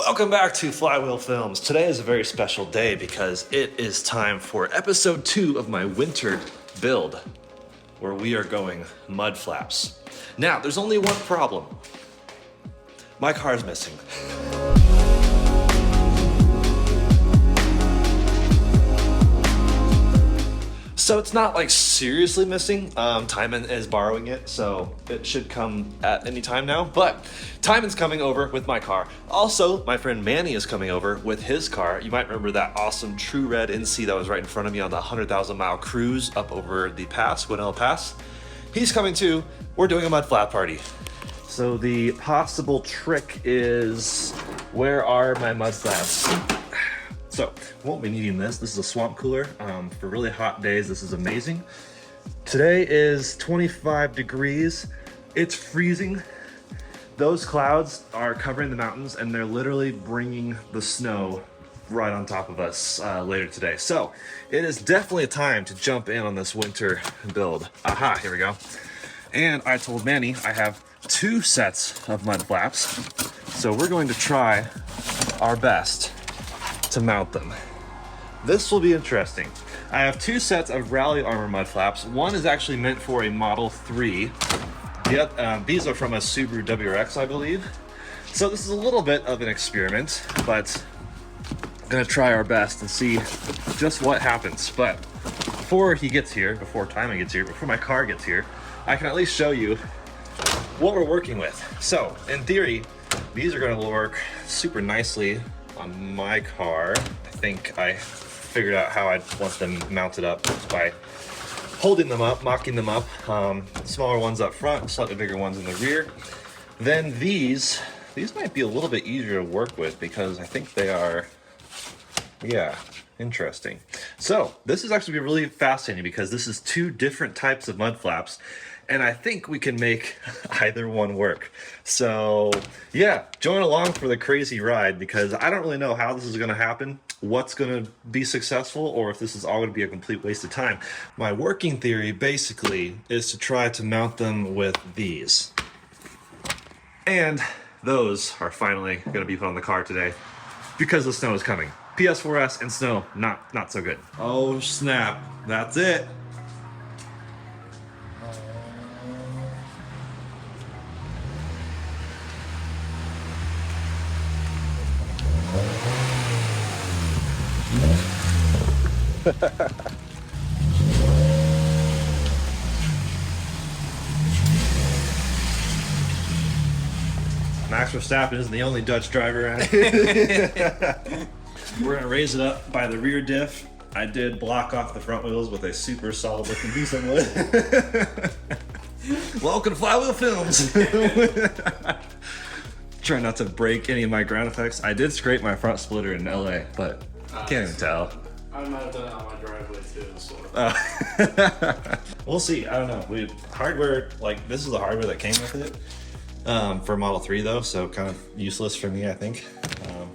Welcome back to Flywheel Films. Today is a very special day because it is time for episode 2 of my winter build, where we are going mud flaps. Now, there's only one problem. My car's missing. So it's not like seriously missing. Timon is borrowing it, so it should come at any time now. But Timon's coming over with my car. Also, my friend Manny is coming over with his car. You might remember that awesome True Red NC that was right in front of me on the 100,000 mile cruise up over the pass, Winnell Pass. He's coming too. We're doing a mud flap party. So the possible trick is, where are my mud flaps? So, won't be needing this. This is a swamp cooler. For really hot days, this is amazing. Today is 25 degrees. It's freezing. Those clouds are covering the mountains and they're literally bringing the snow right on top of us later today. So, it is definitely a time to jump in on this winter build. Aha, here we go. And I told Manny I have 2 sets of mud flaps. So we're going to try our best to mount them. This will be interesting. I have 2 sets of Rally Armor mud flaps. One is actually meant for a Model 3. These are from a Subaru WRX, I believe. So this is a little bit of an experiment, but I'm gonna try our best and see just what happens. But before he gets here, before Timon gets here, before my car gets here, I can at least show you what we're working with. So in theory, these are gonna work super nicely on my car. I think I figured out how I'd want them mounted up by holding them up, mocking them up. Smaller ones up front, slightly bigger ones in the rear. Then these might be a little bit easier to work with because I think they are, yeah, interesting. So this is actually really fascinating because this is 2 different types of mud flaps, and I think we can make either one work. So yeah, join along for the crazy ride because I don't really know how this is gonna happen, what's gonna be successful, or if this is all gonna be a complete waste of time. My working theory basically is to try to mount them with these. And those are finally gonna be put on the car today because the snow is coming. PS4S and snow, not so good. Oh snap, that's it. Max Verstappen isn't the only Dutch driver around here. We're gonna raise it up by the rear diff. I did block off the front wheels with a super solid looking piece of wood. Welcome to Flywheel Films. Try not to break any of my ground effects. I did scrape my front splitter in LA, but can't even tell. I might have done it on my driveway too, so. We'll see. I don't know. Hardware, like this is the hardware that came with it for Model 3 though, so kind of useless for me, I think.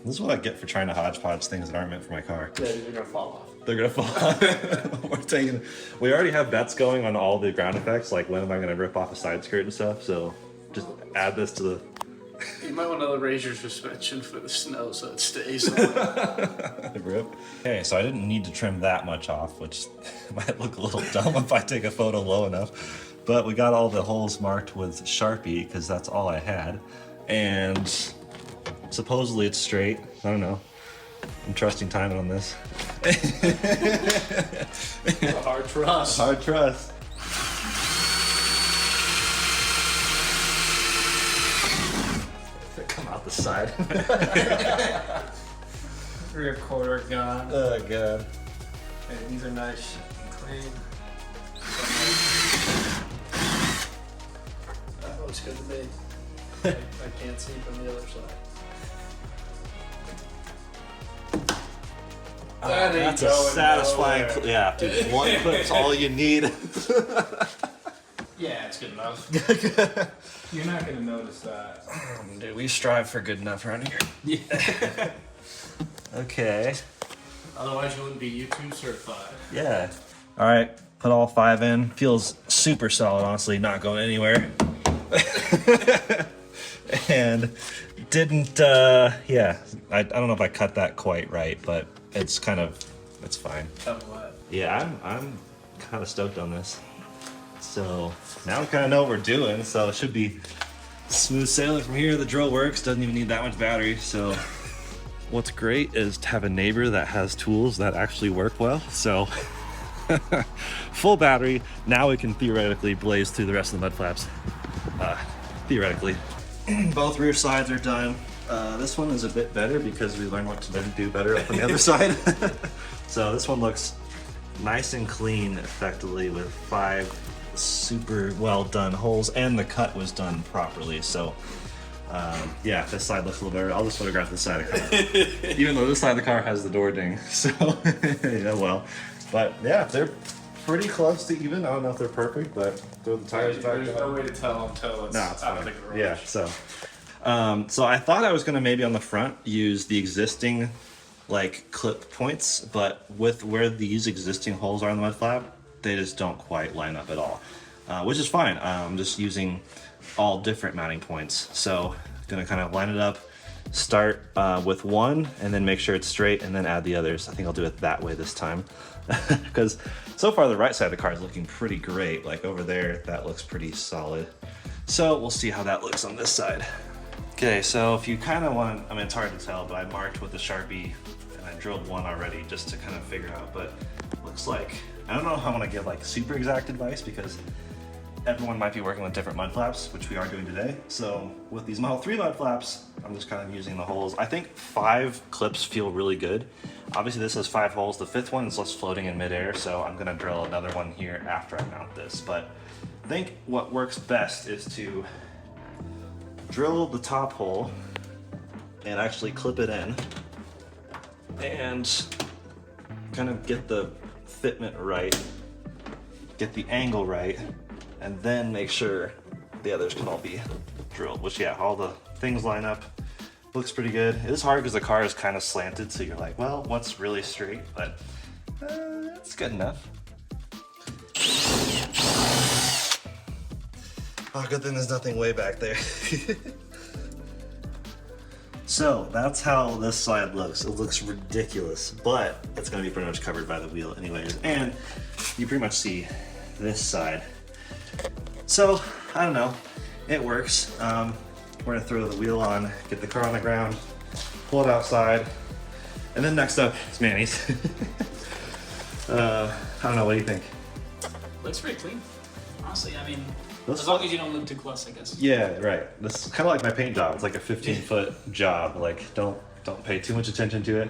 This is what I get for trying to hodgepodge things that aren't meant for my car. Yeah, they're gonna fall off. They're gonna fall off. We already have bets going on all the ground effects, like when am I gonna rip off a side skirt and stuff, so just add this to the... You might want to raise your suspension for the snow so it stays. Rip. Okay, so I didn't need to trim that much off, which might look a little dumb if I take a photo low enough. But we got all the holes marked with Sharpie because that's all I had. And supposedly it's straight. I don't know. I'm trusting Timon on this. A hard trust. Hard trust. Come out the side. Rear quarter gun. Oh god. Hey, these are nice and clean. That looks good to me. I can't see from the other side. That ain't That's a going satisfying nowhere. yeah, dude. One clip's all you need. Yeah, it's good enough. You're not gonna notice that. Dude, we strive for good enough around here. Yeah. Okay. Otherwise, you wouldn't be YouTube certified. Yeah. All right, put all 5 in. Feels super solid, honestly, not going anywhere. And didn't, yeah, I don't know if I cut that quite right, but it's kind of, it's fine. Yeah, I'm kind of stoked on this. So now we kind of know what we're doing, so it should be smooth sailing from here. The drill works, doesn't even need that much battery, so. What's great is to have a neighbor that has tools that actually work well, so. Full battery, now we can theoretically blaze through the rest of the mud flaps. Theoretically. Both rear sides are done. This one is a bit better because we learned what to then do better up on the other side. So this one looks nice and clean effectively with 5 super well done holes, and the cut was done properly. So yeah, this side looks a little better. I'll just photograph this side of the car. Even though this side of the car has the door ding. So yeah, well. But yeah, they're pretty close to even. I don't know if they're perfect, but throw the tires back. There's no way to tell until it's out of the garage. Yeah, so. So I thought I was gonna maybe on the front use the existing like clip points, but with where these existing holes are on the mud flap, they just don't quite line up at all, which is fine. I'm just using all different mounting points. So gonna kind of line it up, start with one and then make sure it's straight and then add the others. I think I'll do it that way this time because so far the right side of the car is looking pretty great. Like over there, that looks pretty solid. So we'll see how that looks on this side. Okay, so if you kind of want, I mean, it's hard to tell, but I marked with a Sharpie and I drilled one already just to kind of figure out, but looks like, I don't know how I want to give like super exact advice because everyone might be working with different mud flaps, which we are doing today. So with these Model 3 mud flaps, I'm just kind of using the holes. I think 5 clips feel really good. Obviously this has 5 holes. The 5th one is just floating in midair, so I'm gonna drill another one here after I mount this. But I think what works best is to drill the top hole and actually clip it in and kind of get the fitment right, get the angle right, and then make sure the others can all be drilled, which yeah, all the things line up. Looks pretty good. It is hard because the car is kind of slanted, so you're like, well, what's really straight? But it's good enough. Oh, good thing there's nothing way back there. So that's how this side looks. It looks ridiculous, but it's gonna be pretty much covered by the wheel anyways. And you pretty much see this side. So, I don't know, it works. We're gonna throw the wheel on, get the car on the ground, pull it outside, and then next up is Manny's. I don't know, what do you think? Looks pretty clean, honestly. I mean, Looks as long as you don't look too close, I guess. Yeah, right. This is kind of like my paint job. It's like a 15-foot job. Like, don't pay too much attention to it.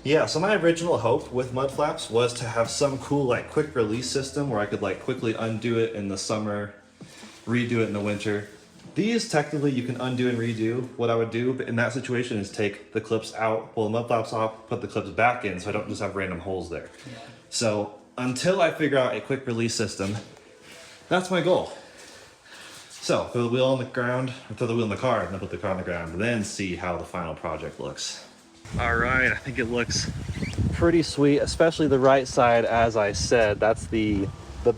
Yeah, so my original hope with mud flaps was to have some cool like quick release system where I could like quickly undo it in the summer, redo it in the winter. These technically you can undo and redo. What I would do in that situation is take the clips out, pull the mud flaps off, put the clips back in so I don't just have random holes there. Yeah. So until I figure out a quick release system, that's my goal. So throw the wheel on the ground, or throw the wheel in the car, and then put the car on the ground, and then see how the final project looks. All right, I think it looks pretty sweet, especially the right side. As I said, that's the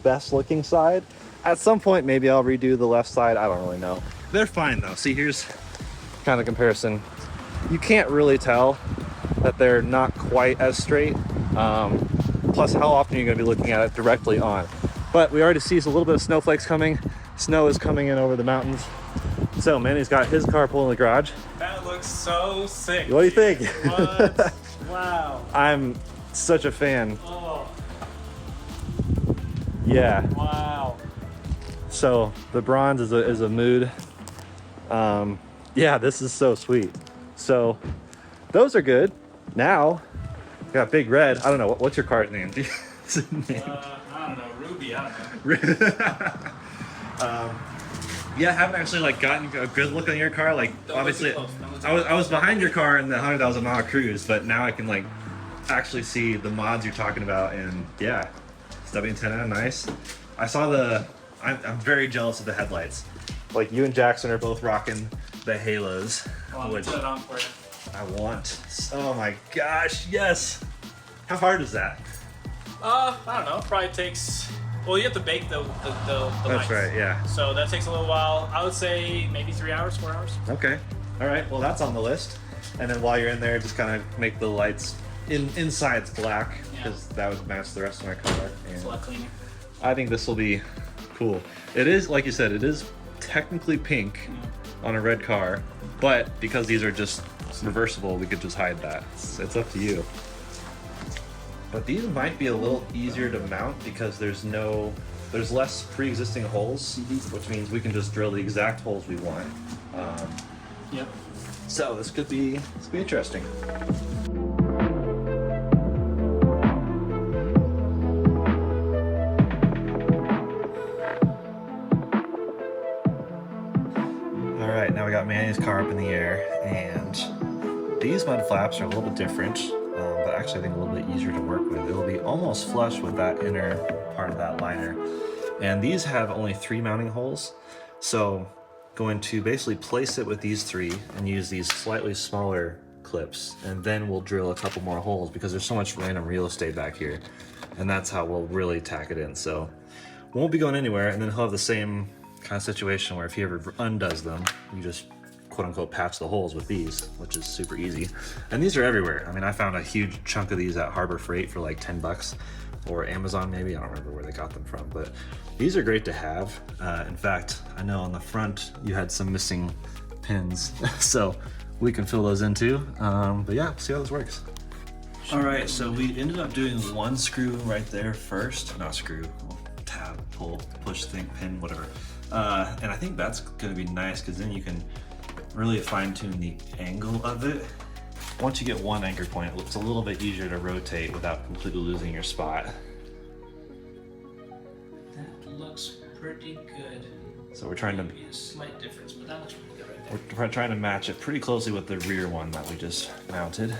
best looking side. At some point, maybe I'll redo the left side. I don't really know. They're fine though. See, here's kind of comparison. You can't really tell that they're not quite as straight. Plus, how often are you gonna be looking at it directly on? But we already see a little bit of snowflakes coming. Snow is coming in over the mountains. So Manny's got his car pulling the garage. That looks so sick. What do you think? What? Wow. I'm such a fan. Oh. Yeah. Wow. So the bronze is a mood. Yeah, this is so sweet. So those are good. Now got big red. I don't know what's your car's name. I don't know. Ruby. I don't know. Yeah, I haven't actually like gotten a good look on your car. Like obviously, I was behind your car in the 100,000 mile cruise, but now I can like actually see the mods you're talking about, and yeah, stubby antenna, nice. I saw I'm very jealous of the headlights. Like you and Jackson are both rocking the halos. Well, I'm gonna put it on for you. I want. Oh my gosh, yes. How hard is that? I don't know. Probably takes Well, you have to bake the That's lights. right, yeah. So that takes a little while. I would say maybe 3 hours, 4 hours. Okay. All right. Well, that's on the list. And then while you're in there, just kind of make the lights insides black because that would match the rest of my car. It's a lot cleaner. I think this will be cool. It is, like you said, it is technically pink on a red car, but because these are just reversible, we could just hide that. It's up to you. But these might be a little easier to mount because there's less pre-existing holes, which means we can just drill the exact holes we want. Yep. So this could be interesting. All right, now we got Manny's car up in the air, and these mud flaps are a little bit different, but actually I think a little bit easier to work with. It'll be almost flush with that inner part of that liner. And these have only 3 mounting holes, so going to basically place it with these 3 and use these slightly smaller clips, and then we'll drill a couple more holes because there's so much random real estate back here, and that's how we'll really tack it in. So won't be going anywhere, and then he'll have the same kind of situation where if he ever undoes them, you just quote unquote patch the holes with these, which is super easy. And these are everywhere. I mean, I found a huge chunk of these at Harbor Freight for like 10 bucks, or Amazon maybe, I don't remember where they got them from, but these are great to have. In fact, I know on the front you had some missing pins, so we can fill those in too. But yeah, see how this works. All right, so we ended up doing 1 screw right there first, not screw, tab, pull, push, thing, pin, whatever. And I think that's gonna be nice because then you can really fine tune the angle of it. Once you get one anchor point, it's a little bit easier to rotate without completely losing your spot. That looks pretty good. So we're trying to Maybe a slight difference, but that looks pretty good right there. we're trying to match it pretty closely with the rear one that we just mounted.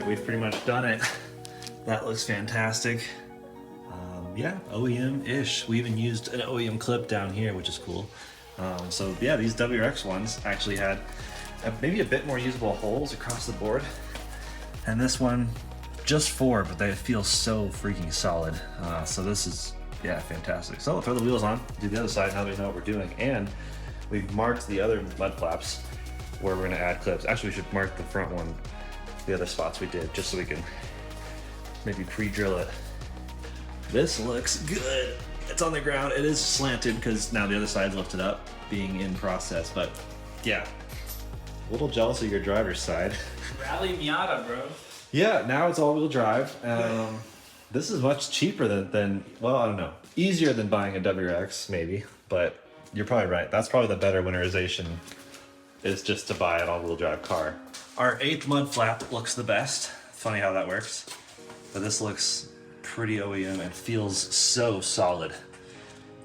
We've pretty much done it. That looks fantastic. Yeah, OEM-ish. We even used an OEM clip down here, which is cool. So yeah, these WRX ones actually had maybe a bit more usable holes across the board. And this one, just 4, but they feel so freaking solid. So this is, yeah, fantastic. So we'll throw the wheels on, do the other side now that we know what we're doing. And we've marked the other mud flaps where we're gonna add clips. Actually, we should mark the front one, the other spots we did, just so we can maybe pre-drill it. This looks good. It's on the ground. It is slanted because now the other side's lifted up, being in process, but yeah. A little jealous of your driver's side. Rally Miata, bro. Yeah, now it's all-wheel drive. This is much cheaper than, well, I don't know, easier than buying a WRX maybe, but you're probably right. That's probably the better winterization, is just to buy an all-wheel drive car. Our 8th mud flap looks the best. Funny how that works. But this looks pretty OEM and feels so solid.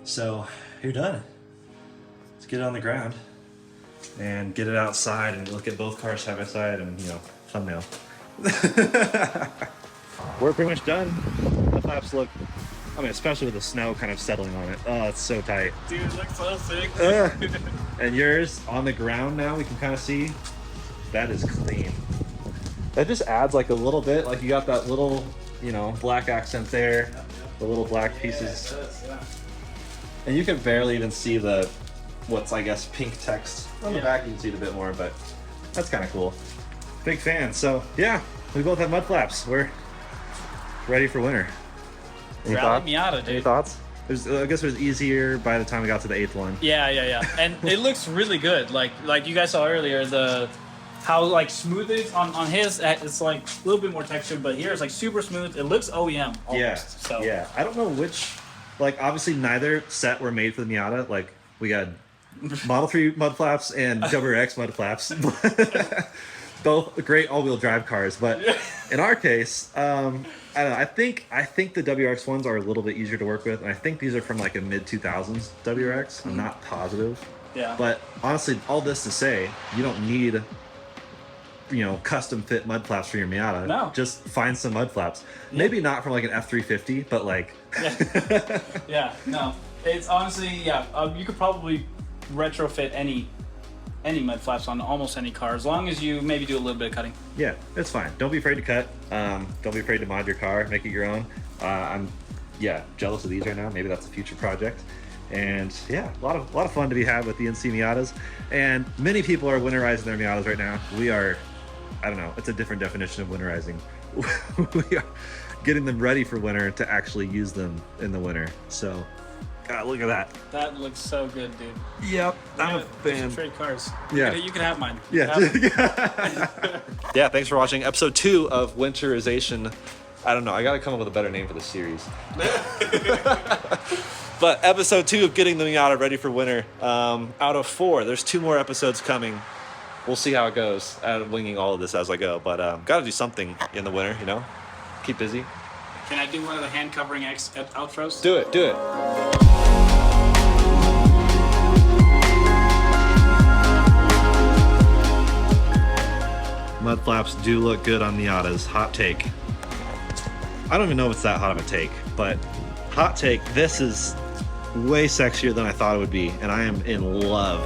So you're done. Let's get it on the ground and get it outside and look at both cars side by side and, you know, thumbnail. We're pretty much done. The flaps look, I mean, especially with the snow kind of settling on it. Oh, it's so tight. Dude, it looks so sick. And yours on the ground now, we can kind of see. That is clean. That just adds like a little bit, like you got that little, you know, black accent there, the little black pieces. Yeah. And you can barely even see the, what's I guess pink text. On the back you can see it a bit more, but that's kind of cool. Big fan. So yeah, we both have mud flaps. We're ready for winter. Any Rally Miata, dude. Any thoughts? I guess it was easier by the time we got to the 8th one. Yeah. And it looks really good. Like you guys saw earlier, how like smooth it is on his, it's like a little bit more texture, but here it's like super smooth. It looks OEM almost. Yeah. So Yeah. I don't know which, like obviously neither set were made for the Miata. Like we got Model 3 mud flaps and WRX mud flaps. Both great all-wheel drive cars, but in our case, I don't know. I think the WRX ones are a little bit easier to work with, and I think these are from like a mid-2000s WRX. I'm not positive. Yeah. But honestly, all this to say, you don't need, you know, custom fit mud flaps for your Miata. No. Just find some mud flaps. Maybe not from like an F350, but like. Yeah. No. It's honestly, yeah. You could probably retrofit any mud flaps on almost any car, as long as you maybe do a little bit of cutting. Yeah, it's fine. Don't be afraid to cut. Don't be afraid to mod your car, make it your own. I'm jealous of these right now. Maybe that's a future project. And yeah, a lot of fun to be had with the NC Miatas. And many people are winterizing their Miatas right now. We are, I don't know, it's a different definition of winterizing. We are getting them ready for winter to actually use them in the winter. So, God, look at that. That looks so good, dude. Yep, I'm a We fan. should trade cars. Yeah. You can have mine. Yeah. Yeah, thanks for watching episode 2 of Winterization. I don't know, I gotta come up with a better name for this series. But episode 2 of getting the Miata ready for winter. Out of 4, there's 2 more episodes coming. We'll see how it goes. I'm winging all of this as I go, but gotta do something in the winter, you know? Keep busy. Can I do one of the hand covering outros? Do it, do it. Mud flaps do look good on Miatas. Hot take. I don't even know if it's that hot of a take, but hot take, this is way sexier than I thought it would be, and I am in love.